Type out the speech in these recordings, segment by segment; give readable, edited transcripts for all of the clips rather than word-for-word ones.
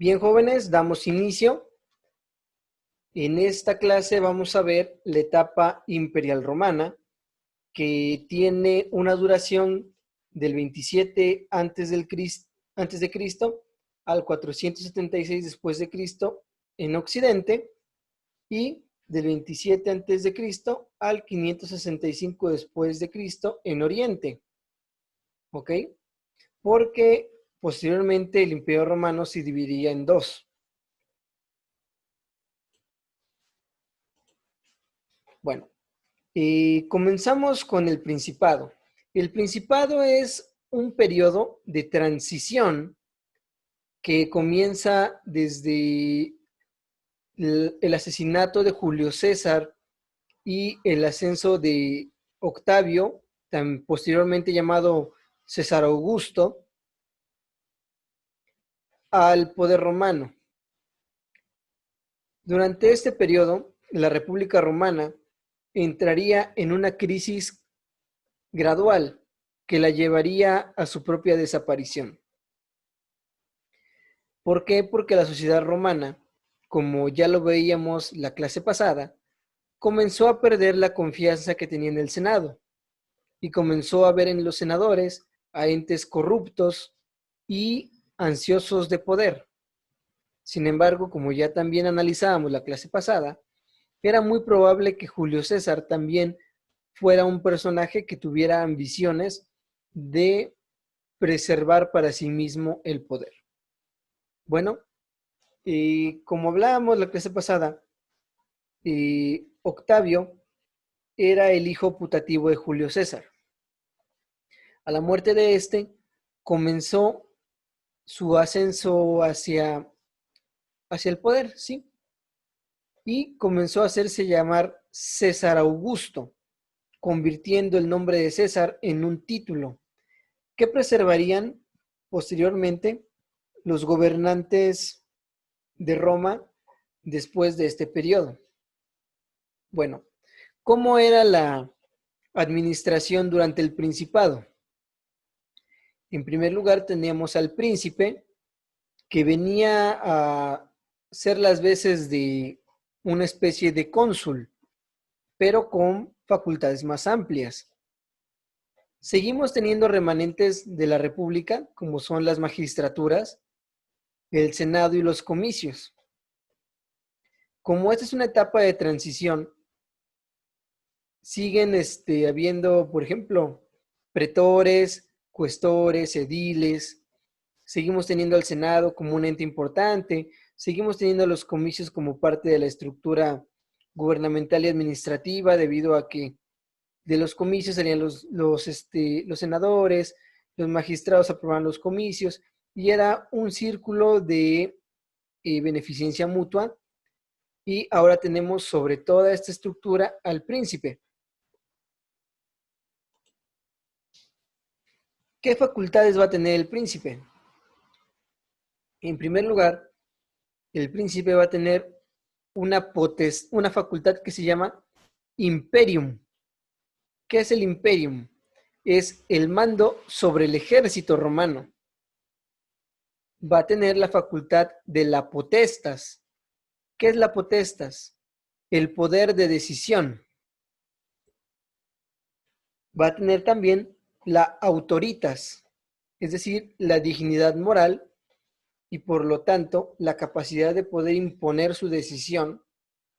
Bien, jóvenes, damos inicio. En esta clase vamos a ver la etapa imperial romana, que tiene una duración del 27 antes de Cristo al 476 después de Cristo en Occidente y del 27 antes de Cristo al 565 después de Cristo en Oriente. ¿Ok? Porque posteriormente el Imperio Romano se dividiría en dos. Bueno, comenzamos con el Principado. El Principado es un periodo de transición que comienza desde el asesinato de Julio César y el ascenso de Octavio, tan posteriormente llamado César Augusto, al poder romano. Durante este periodo, la República Romana entraría en una crisis gradual que la llevaría a su propia desaparición. ¿Por qué? Porque la sociedad romana, como ya lo veíamos la clase pasada, comenzó a perder la confianza que tenía en el Senado y comenzó a ver en los senadores a entes corruptos y ansiosos de poder. Sin embargo, como ya también analizábamos la clase pasada, era muy probable que Julio César también fuera un personaje que tuviera ambiciones de preservar para sí mismo el poder. Bueno, como hablábamos la clase pasada, Octavio era el hijo putativo de Julio César. A la muerte de este, comenzó su ascenso hacia el poder, ¿sí? Y comenzó a hacerse llamar César Augusto, convirtiendo el nombre de César en un título que preservarían posteriormente los gobernantes de Roma después de este periodo. Bueno, ¿cómo era la administración durante el Principado? En primer lugar teníamos al príncipe, que venía a ser las veces de una especie de cónsul, pero con facultades más amplias. Seguimos teniendo remanentes de la República, como son las magistraturas, el Senado y los comicios. Como esta es una etapa de transición, siguen habiendo, por ejemplo, pretores, cuestores, ediles. Seguimos teniendo al Senado como un ente importante, seguimos teniendo los comicios como parte de la estructura gubernamental y administrativa, debido a que de los comicios serían los senadores, los magistrados aprobaban los comicios, y era un círculo de beneficencia mutua. Y ahora tenemos sobre toda esta estructura al príncipe. ¿Qué facultades va a tener el príncipe? En primer lugar, el príncipe va a tener una facultad que se llama imperium. ¿Qué es el imperium? Es el mando sobre el ejército romano. Va a tener la facultad de la potestas. ¿Qué es la potestas? El poder de decisión. Va a tener también la autoritas, es decir, la dignidad moral y por lo tanto la capacidad de poder imponer su decisión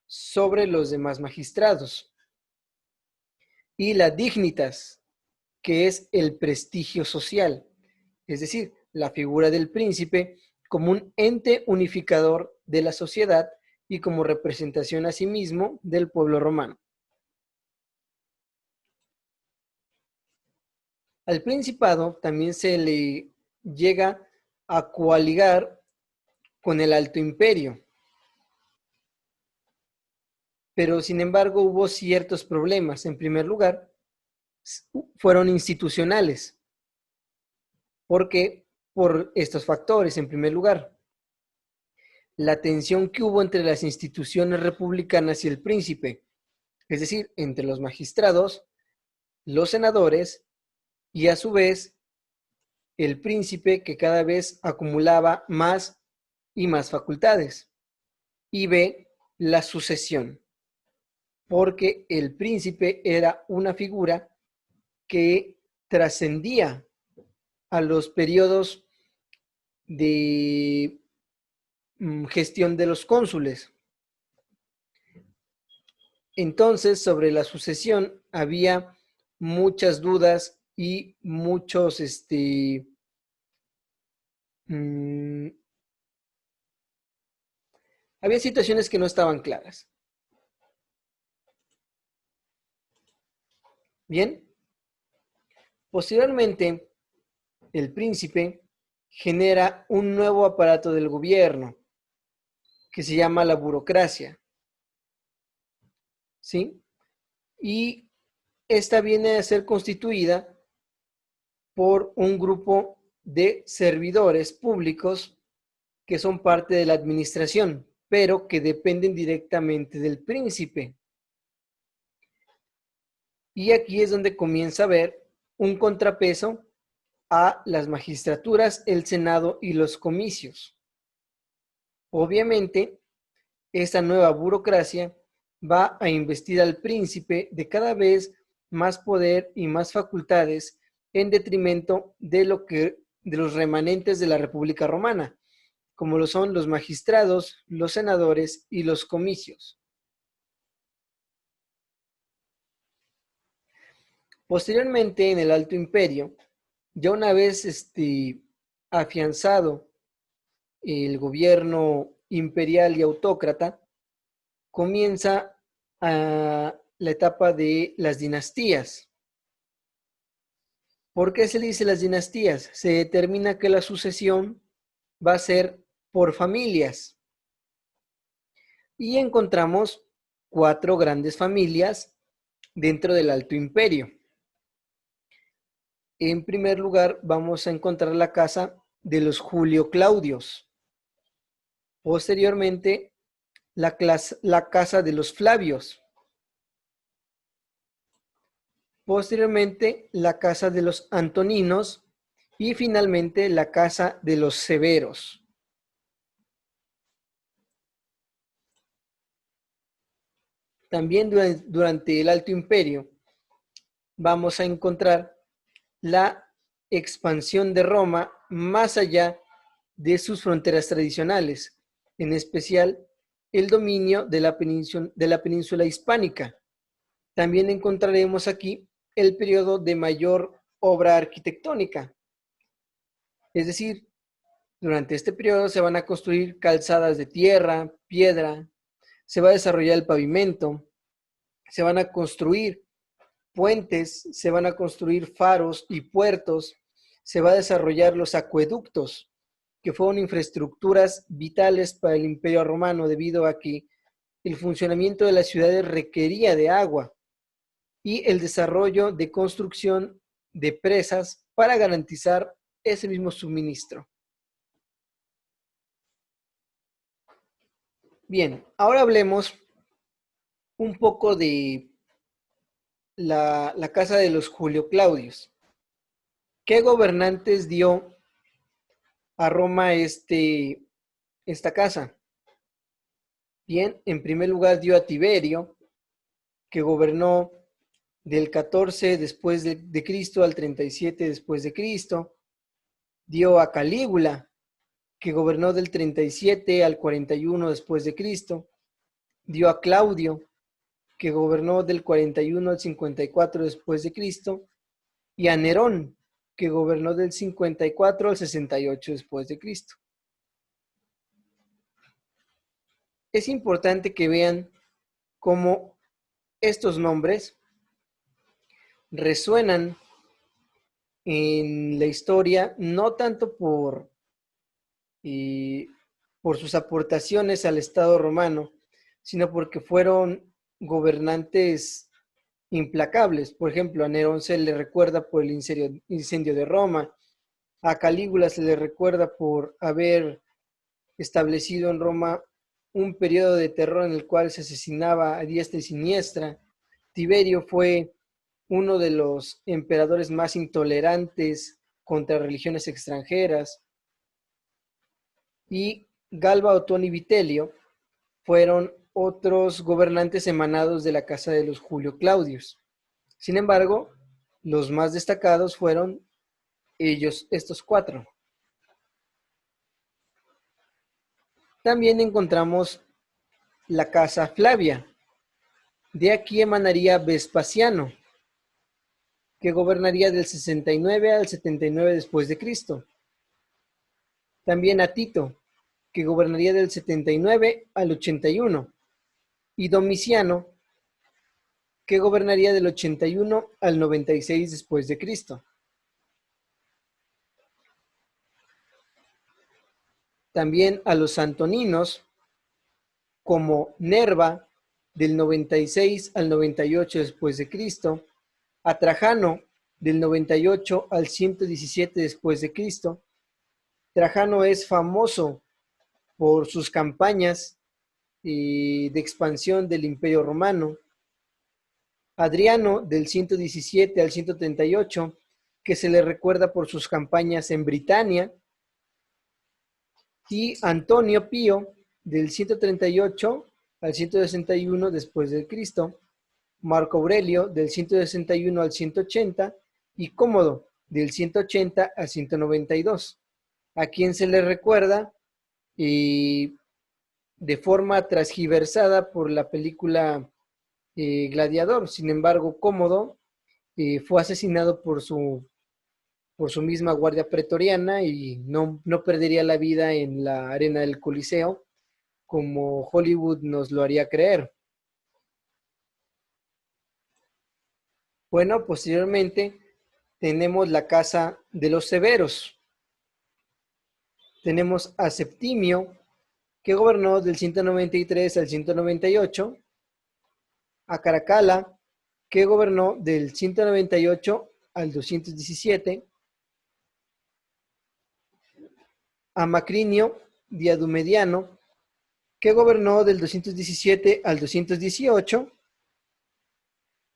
sobre los demás magistrados. Y la dignitas, que es el prestigio social, es decir, la figura del príncipe como un ente unificador de la sociedad y como representación a sí mismo del pueblo romano. Al principado también se le llega a coaligar con el Alto Imperio, pero sin embargo hubo ciertos problemas. En primer lugar, fueron institucionales. ¿Por qué? Por estos factores. En primer lugar, la tensión que hubo entre las instituciones republicanas y el príncipe, es decir, entre los magistrados, los senadores y a su vez el príncipe, que cada vez acumulaba más y más facultades. Y B, la sucesión, porque el príncipe era una figura que trascendía a los periodos de gestión de los cónsules. Entonces, sobre la sucesión había muchas dudas y muchos, había situaciones que no estaban claras. Bien, posteriormente, el príncipe genera un nuevo aparato del gobierno que se llama la burocracia, ¿sí? Y esta viene a ser constituida por un grupo de servidores públicos que son parte de la administración, pero que dependen directamente del príncipe. Y aquí es donde comienza a haber un contrapeso a las magistraturas, el Senado y los comicios. Obviamente, esta nueva burocracia va a investir al príncipe de cada vez más poder y más facultades en detrimento de los remanentes de la República Romana, como lo son los magistrados, los senadores y los comicios. Posteriormente, en el Alto Imperio, ya una vez afianzado el gobierno imperial y autócrata, comienza la etapa de las dinastías. ¿Por qué se le dice las dinastías? Se determina que la sucesión va a ser por familias. Y encontramos 4 grandes familias dentro del Alto Imperio. En primer lugar, vamos a encontrar la casa de los Julio Claudios. Posteriormente, la casa de los Flavios. Posteriormente, la casa de los Antoninos y finalmente la casa de los Severos. También durante el Alto Imperio vamos a encontrar la expansión de Roma más allá de sus fronteras tradicionales, en especial el dominio de la península hispánica. También encontraremos aquí el periodo de mayor obra arquitectónica. Es decir, durante este periodo se van a construir calzadas de tierra, piedra, se va a desarrollar el pavimento, se van a construir puentes, se van a construir faros y puertos, se va a desarrollar los acueductos, que fueron infraestructuras vitales para el Imperio Romano debido a que el funcionamiento de las ciudades requería de agua y el desarrollo de construcción de presas para garantizar ese mismo suministro. Bien, ahora hablemos un poco de la casa de los Julio Claudios. ¿Qué gobernantes dio a Roma esta casa? Bien, en primer lugar dio a Tiberio, que gobernó del 14 después de Cristo al 37 después de Cristo. Dio a Calígula, que gobernó del 37 al 41 después de Cristo. Dio a Claudio, que gobernó del 41 al 54 después de Cristo, y a Nerón, que gobernó del 54 al 68 después de Cristo. Es importante que vean cómo estos nombres resuenan en la historia, no tanto por sus aportaciones al Estado romano, sino porque fueron gobernantes implacables. Por ejemplo, a Nerón se le recuerda por el incendio de Roma, a Calígula se le recuerda por haber establecido en Roma un periodo de terror en el cual se asesinaba a diestra y siniestra. Tiberio fue uno de los emperadores más intolerantes contra religiones extranjeras. Y Galba, Otón y Vitelio fueron otros gobernantes emanados de la casa de los Julio Claudios. Sin embargo, los más destacados fueron estos cuatro. También encontramos la casa Flavia. De aquí emanaría Vespasiano, que gobernaría del 69 al 79 después de Cristo. También a Tito, que gobernaría del 79 al 81, y Domiciano, que gobernaría del 81 al 96 después de Cristo. También a los antoninos, como Nerva, del 96 al 98 después de Cristo, a Trajano, del 98 al 117 después de Cristo. Trajano es famoso por sus campañas de expansión del Imperio Romano. Adriano, del 117 al 138, que se le recuerda por sus campañas en Britania. Y Antonio Pío, del 138 al 161 después de Cristo. Marco Aurelio, del 161 al 180, y Cómodo, del 180 al 192, a quien se le recuerda de forma transgiversada por la película Gladiador. Sin embargo, Cómodo fue asesinado por su misma guardia pretoriana y no perdería la vida en la arena del Coliseo, como Hollywood nos lo haría creer. Bueno, posteriormente tenemos la casa de los Severos. Tenemos a Septimio, que gobernó del 193 al 198, a Caracalla, que gobernó del 198 al 217, a Macrinio Diadumediano, que gobernó del 217 al 218,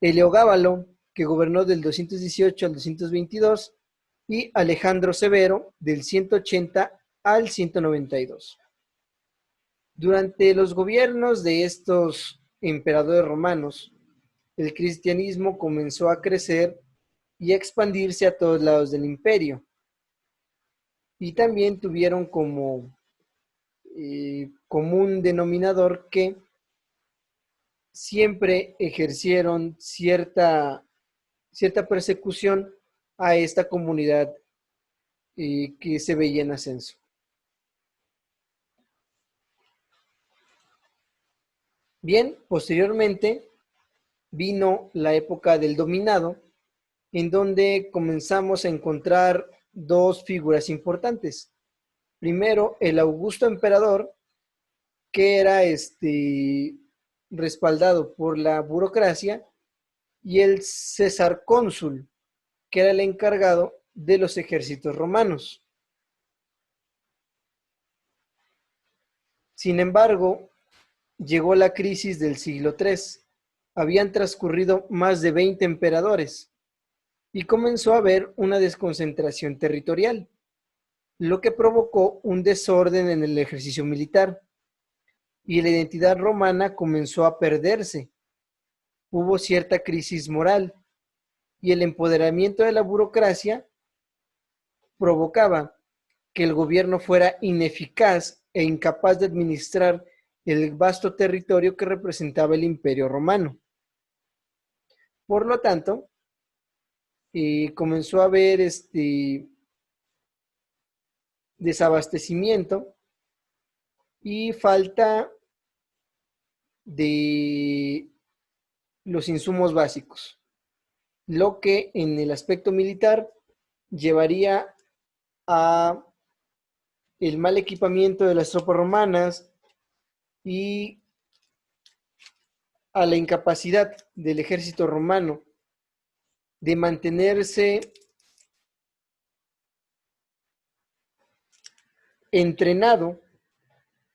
Heliogábalo, que gobernó del 218 al 222, y Alejandro Severo, del 180 al 192. Durante los gobiernos de estos emperadores romanos, el cristianismo comenzó a crecer y a expandirse a todos lados del imperio. Y también tuvieron como común denominador que siempre ejercieron cierta persecución a esta comunidad que se veía en ascenso. Bien, posteriormente vino la época del dominado, en donde comenzamos a encontrar dos figuras importantes. Primero, el Augusto Emperador, que era respaldado por la burocracia, y el César Cónsul, que era el encargado de los ejércitos romanos. Sin embargo, llegó la crisis del siglo III. Habían transcurrido más de 20 emperadores y comenzó a haber una desconcentración territorial, lo que provocó un desorden en el ejercicio militar y la identidad romana comenzó a perderse. Hubo cierta crisis moral y el empoderamiento de la burocracia provocaba que el gobierno fuera ineficaz e incapaz de administrar el vasto territorio que representaba el Imperio Romano. Por lo tanto, comenzó a haber desabastecimiento y falta de los insumos básicos, lo que en el aspecto militar llevaría a el mal equipamiento de las tropas romanas y a la incapacidad del ejército romano de mantenerse entrenado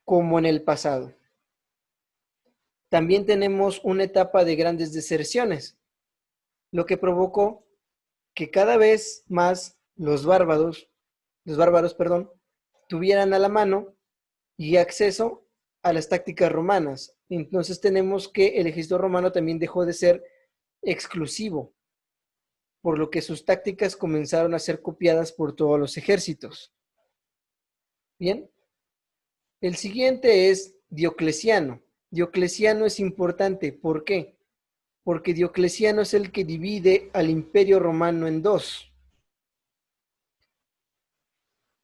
como en el pasado. También tenemos una etapa de grandes deserciones, lo que provocó que cada vez más los bárbaros, tuvieran a la mano y acceso a las tácticas romanas. Entonces tenemos que el ejército romano también dejó de ser exclusivo, por lo que sus tácticas comenzaron a ser copiadas por todos los ejércitos. Bien, el siguiente es Diocleciano. Diocleciano es importante, ¿por qué? Porque Diocleciano es el que divide al Imperio Romano en dos.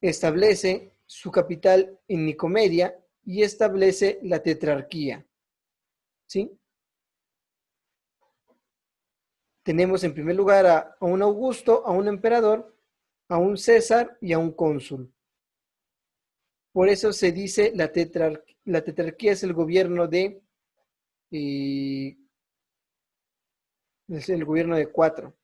Establece su capital en Nicomedia y establece la tetrarquía. ¿Sí? Tenemos en primer lugar a un Augusto, a un emperador, a un César y a un cónsul. Por eso se dice la tetrarquía es el gobierno es el gobierno de 4.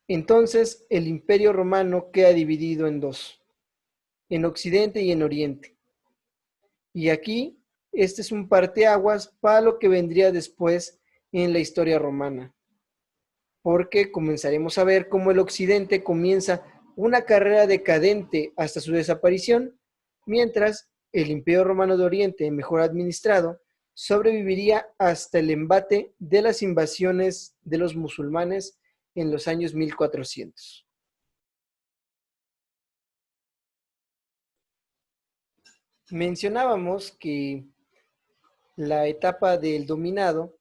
Entonces el Imperio Romano queda dividido en dos, en Occidente y en Oriente. Y aquí este es un parteaguas para lo que vendría después en la historia romana, porque comenzaremos a ver cómo el Occidente comienza una carrera decadente hasta su desaparición, mientras el Imperio Romano de Oriente, mejor administrado, sobreviviría hasta el embate de las invasiones de los musulmanes en los años 1400. Mencionábamos que la etapa del dominado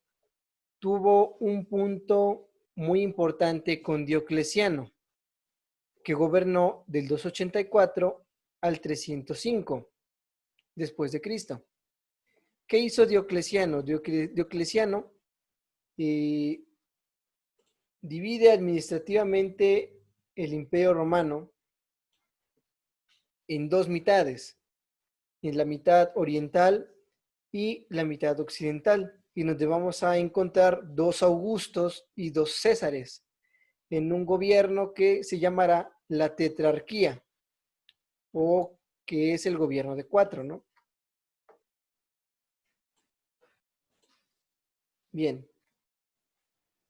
tuvo un punto muy importante con Diocleciano, que gobernó del 284 al 305 después de Cristo. ¿Qué hizo Diocleciano? Diocleciano divide administrativamente el Imperio Romano en dos mitades, en la mitad oriental y la mitad occidental, y donde vamos a encontrar dos Augustos y dos Césares, en un gobierno que se llamará la tetrarquía, o que es el gobierno de 4, ¿no? Bien,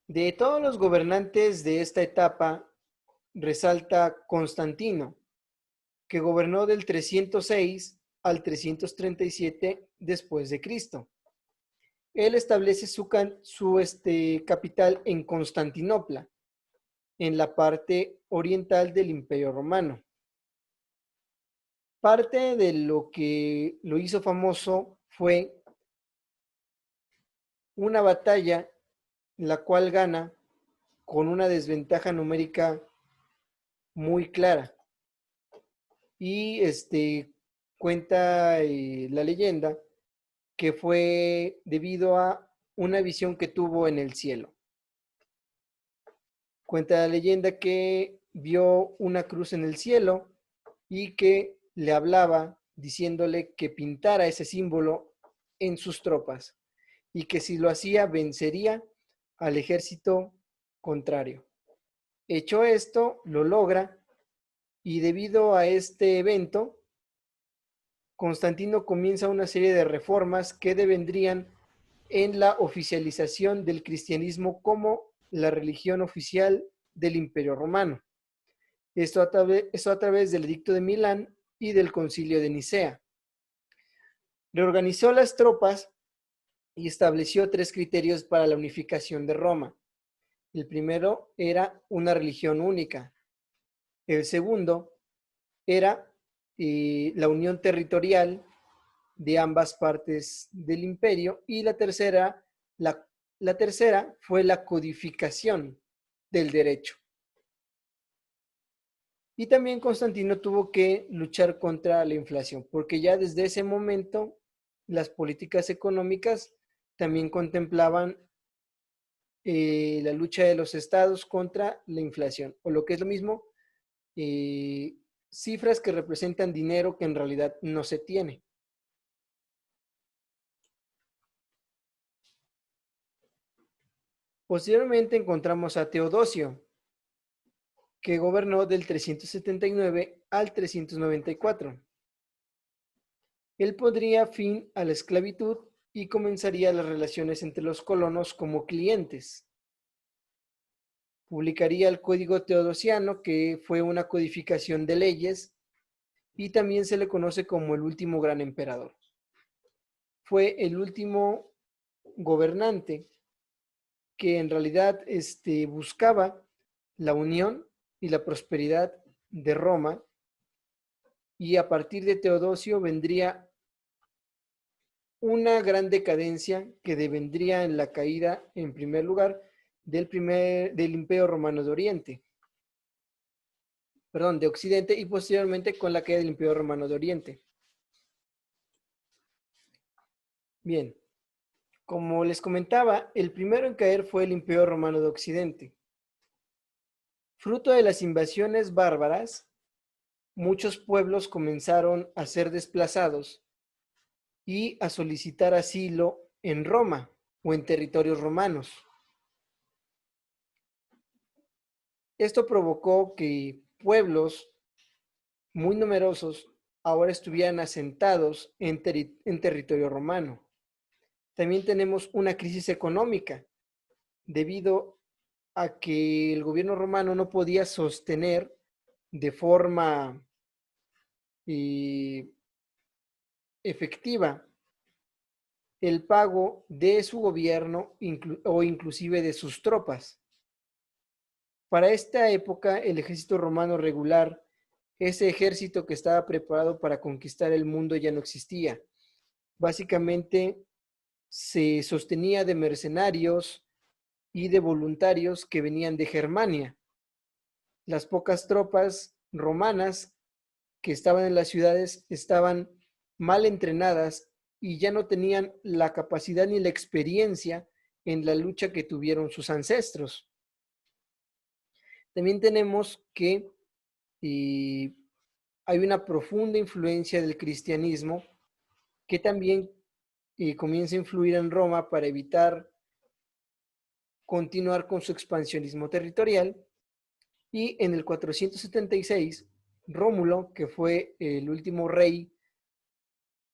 de todos los gobernantes de esta etapa, resalta Constantino, que gobernó del 306 al 337 después de Cristo. Él establece su capital en Constantinopla, en la parte oriental del Imperio Romano. Parte de lo que lo hizo famoso fue una batalla la cual gana con una desventaja numérica muy clara. Y cuenta la leyenda que fue debido a una visión que tuvo en el cielo. Cuenta la leyenda que vio una cruz en el cielo y que le hablaba diciéndole que pintara ese símbolo en sus tropas y que si lo hacía vencería al ejército contrario. Hecho esto, lo logra y debido a este evento, Constantino comienza una serie de reformas que devendrían en la oficialización del cristianismo como la religión oficial del Imperio Romano. Esto a través del Edicto de Milán y del Concilio de Nicea. Reorganizó las tropas y estableció 3 criterios para la unificación de Roma. El primero era una religión única. El segundo era la unión territorial de ambas partes del imperio y la tercera fue la codificación del derecho. Y también Constantino tuvo que luchar contra la inflación, porque ya desde ese momento las políticas económicas también contemplaban la lucha de los estados contra la inflación, o lo que es lo mismo, cifras que representan dinero que en realidad no se tiene. Posteriormente encontramos a Teodosio, que gobernó del 379 al 394. Él pondría fin a la esclavitud y comenzaría las relaciones entre los colonos como clientes. Publicaría el Código Teodosiano, que fue una codificación de leyes y también se le conoce como el último gran emperador. Fue el último gobernante que en realidad buscaba la unión y la prosperidad de Roma, y a partir de Teodosio vendría una gran decadencia que devendría en la caída, en primer lugar, del Imperio Romano de Oriente, perdón, de Occidente, y posteriormente con la caída del Imperio Romano de Oriente. Bien, como les comentaba, el primero en caer fue el Imperio Romano de Occidente. Fruto de las invasiones bárbaras, muchos pueblos comenzaron a ser desplazados y a solicitar asilo en Roma o en territorios romanos. Esto provocó que pueblos muy numerosos ahora estuvieran asentados en territorio romano. También tenemos una crisis económica debido a que el gobierno romano no podía sostener de forma efectiva el pago de su gobierno o inclusive de sus tropas. Para esta época, el ejército romano regular, ese ejército que estaba preparado para conquistar el mundo, ya no existía. Básicamente se sostenía de mercenarios y de voluntarios que venían de Germania. Las pocas tropas romanas que estaban en las ciudades estaban mal entrenadas y ya no tenían la capacidad ni la experiencia en la lucha que tuvieron sus ancestros. También tenemos que hay una profunda influencia del cristianismo que también comienza a influir en Roma para evitar continuar con su expansionismo territorial. Y en el 476, Rómulo, que fue el último rey,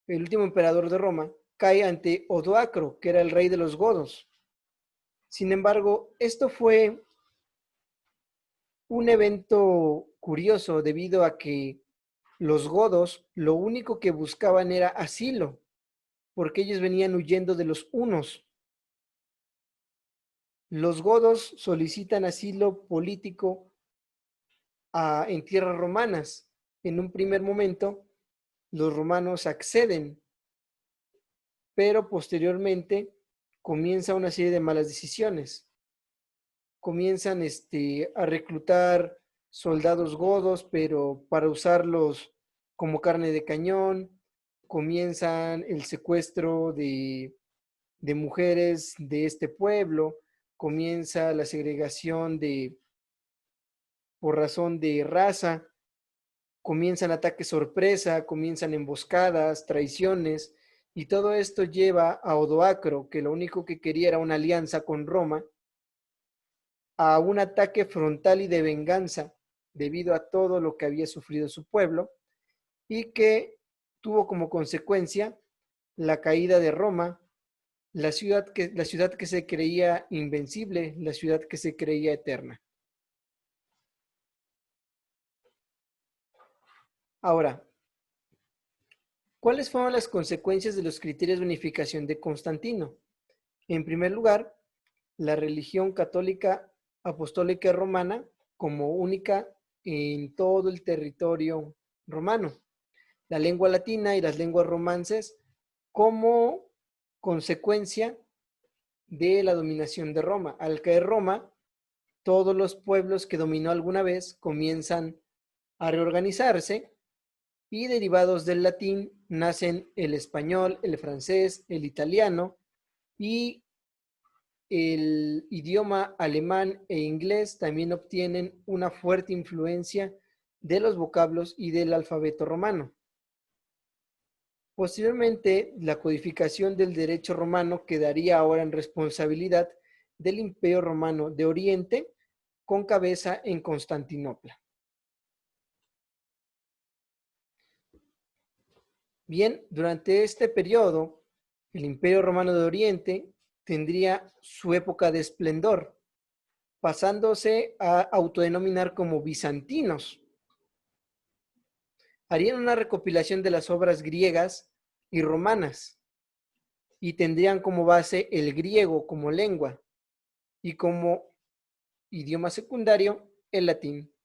el último emperador de Roma, cae ante Odoacro, que era el rey de los godos. Sin embargo, esto fue un evento curioso debido a que los godos lo único que buscaban era asilo, porque ellos venían huyendo de los hunos. Los godos solicitan asilo político en tierras romanas. En un primer momento, los romanos acceden, pero posteriormente comienza una serie de malas decisiones. Comienzan a reclutar soldados godos, pero para usarlos como carne de cañón. Comienzan el secuestro de mujeres de este pueblo. Comienza la segregación por razón de raza. Comienzan ataques sorpresa, comienzan emboscadas, traiciones, y todo esto lleva a Odoacro, que lo único que quería era una alianza con Roma, a un ataque frontal y de venganza debido a todo lo que había sufrido su pueblo, y que tuvo como consecuencia la caída de Roma, la ciudad que se creía invencible, la ciudad que se creía eterna. Ahora, ¿cuáles fueron las consecuencias de los criterios de unificación de Constantino? En primer lugar, la religión católica apostólica romana como única en todo el territorio romano. La lengua latina y las lenguas romances como consecuencia de la dominación de Roma. Al caer Roma, todos los pueblos que dominó alguna vez comienzan a reorganizarse, y derivados del latín nacen el español, el francés, el italiano, y el idioma alemán e inglés también obtienen una fuerte influencia de los vocablos y del alfabeto romano. Posteriormente, la codificación del derecho romano quedaría ahora en responsabilidad del Imperio Romano de Oriente, con cabeza en Constantinopla. Bien, durante este periodo, el Imperio Romano de Oriente tendría su época de esplendor, pasándose a autodenominar como bizantinos. harían una recopilación de las obras griegas y romanas y tendrían como base el griego como lengua y como idioma secundario el latín.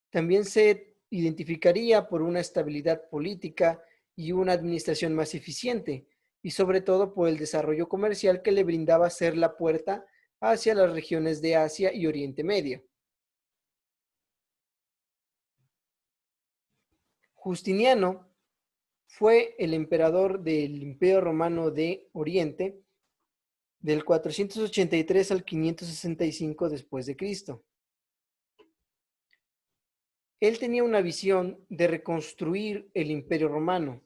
También se identificaría por una estabilidad política y una administración más eficiente, y sobre todo por el desarrollo comercial que le brindaba ser la puerta hacia las regiones de Asia y Oriente Medio. Justiniano fue el emperador del Imperio Romano de Oriente del 483 al 565 después de Cristo. Él tenía una visión de reconstruir el Imperio Romano.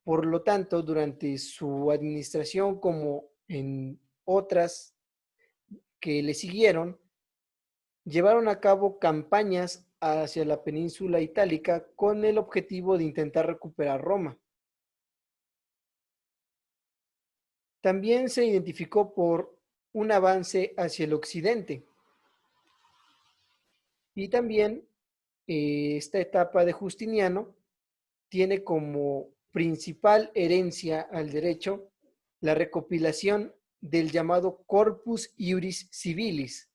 Por lo tanto, durante su administración, como en otras que le siguieron, llevaron a cabo campañas hacia la península itálica con el objetivo de intentar recuperar Roma. También se identificó por un avance hacia el occidente. Y también esta etapa de Justiniano tiene como principal herencia al derecho la recopilación del llamado Corpus Iuris Civilis.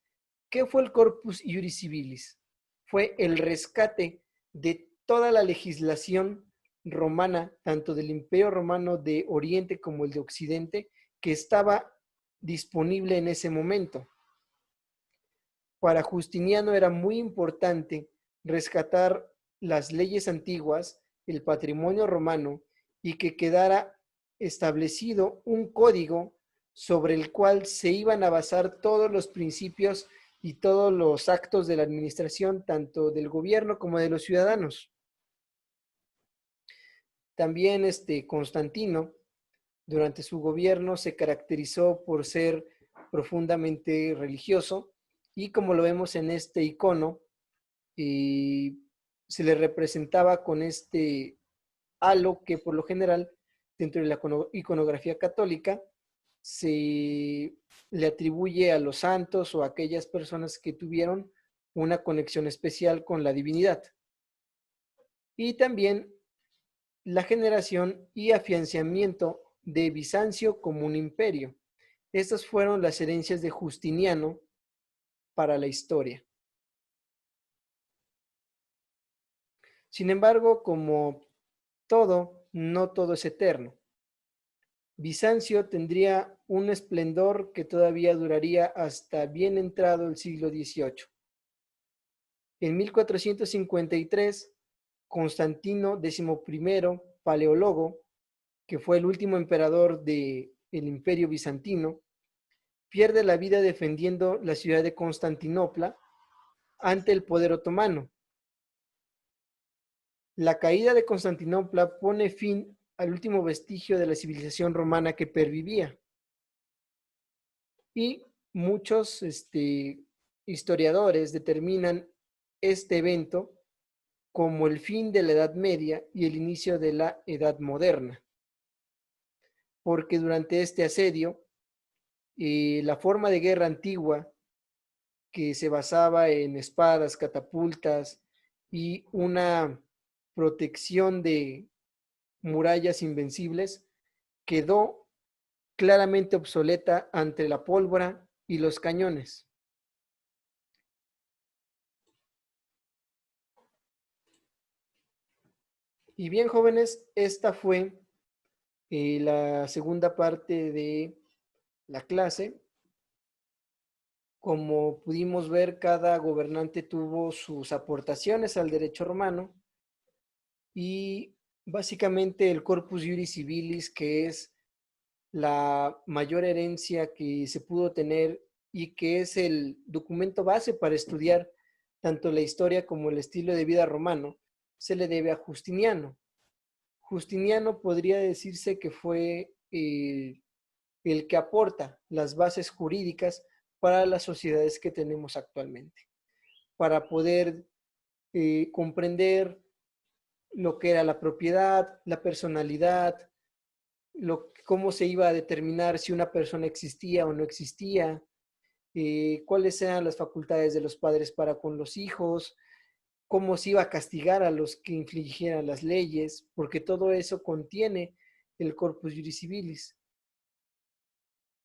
¿Qué fue el Corpus Iuris Civilis? Fue el rescate de toda la legislación romana, tanto del Imperio Romano de Oriente como el de Occidente, que estaba disponible en ese momento. Para Justiniano era muy importante rescatar las leyes antiguas, el patrimonio romano, y que quedara establecido un código sobre el cual se iban a basar todos los principios y todos los actos de la administración, tanto del gobierno como de los ciudadanos. También Constantino, durante su gobierno, se caracterizó por ser profundamente religioso y, como lo vemos en este icono, se le representaba con este halo que por lo general dentro de la iconografía católica se le atribuye a los santos o a aquellas personas que tuvieron una conexión especial con la divinidad. Y también la generación y afianzamiento de Bizancio como un imperio. Estas fueron las herencias de Justiniano para la historia. Sin embargo, como todo, no todo es eterno. Bizancio tendría un esplendor que todavía duraría hasta bien entrado el siglo XVIII. En 1453, Constantino XI Paleólogo, que fue el último emperador del Imperio Bizantino, pierde la vida defendiendo la ciudad de Constantinopla ante el poder otomano. La caída de Constantinopla pone fin al último vestigio de la civilización romana que pervivía. Y muchos historiadores determinan este evento como el fin de la Edad Media y el inicio de la Edad Moderna. Porque durante este asedio, la forma de guerra antigua, que se basaba en espadas, catapultas y una protección de murallas invencibles, quedó claramente obsoleta ante la pólvora y los cañones. Y bien, jóvenes, esta fue la segunda parte de la clase. Como pudimos ver, cada gobernante tuvo sus aportaciones al derecho romano y básicamente el Corpus Iuris Civilis, que es la mayor herencia que se pudo tener y que es el documento base para estudiar tanto la historia como el estilo de vida romano, se le debe a Justiniano. Justiniano podría decirse que fue el que aporta las bases jurídicas para las sociedades que tenemos actualmente, para poder comprender lo que era la propiedad, la personalidad, cómo se iba a determinar si una persona existía o no existía, cuáles eran las facultades de los padres para con los hijos, cómo se iba a castigar a los que infligieran las leyes, porque todo eso contiene el corpus juris civilis.